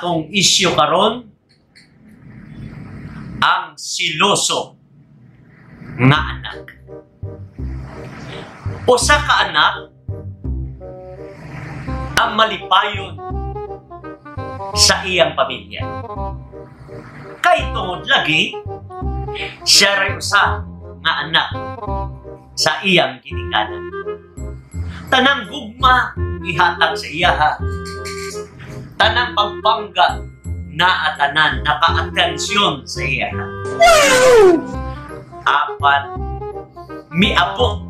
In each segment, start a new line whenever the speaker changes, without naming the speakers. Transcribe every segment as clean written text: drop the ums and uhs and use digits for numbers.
akong isyu karon ang siloso nga anak. Usa ka anak ang malipayon sa iyang pamilya. Kay tungod lagi, siya ray usa nga anak sa iyang ginikanan. Tanang gugma ihatag sa iyaha. Tanang pagpangga na atanan naka-atensyon sa iyaha. Apat, miabot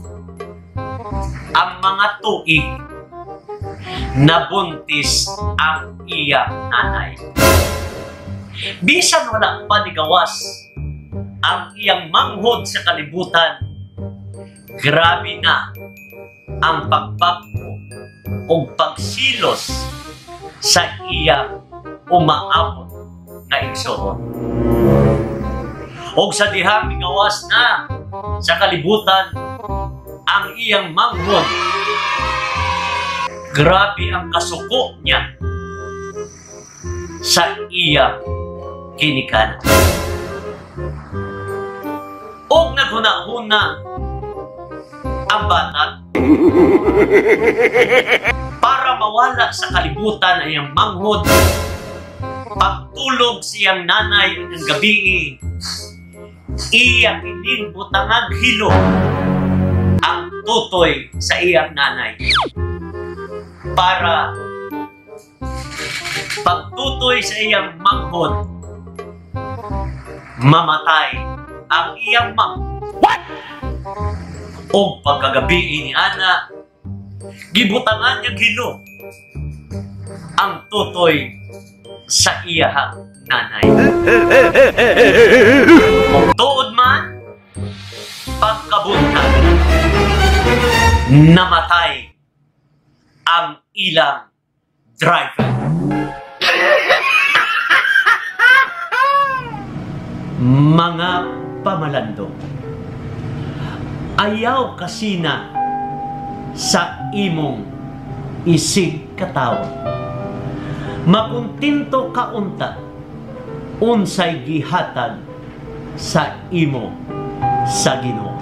ang mga tuig na buntis ang iyang nanay. Bisan wala pa ni gawas ang iyang manghod sa kalibutan, grabe na ang pagbagpo o pagsilos sa iyang umaabot na igsoon. O sa dihang gawas na sa kalibutan ang iyang manghod, grabe ang kasuko niya sa iyang kinikanan. O naghuna-huna ang bata para mawala sa kalibutan ang iyang manghod, pagtulog siyang nanay ng gabi, iya kining butangag hilo ang tutoy sa iyang nanay para pagtutoy sa iyang manghod, mamatay ang iyang What? O pagkagabi ni Ana, gibutangan niya hilo ang tutoy sa iyahang nanay. Kung tuod man, pagkabuntag, namatay ang ilang driver. Mga pamalandong, ayaw kasi na sa imong isig katawo. Makuntinto kaunta unsay gihatag sa imo sa Ginoo.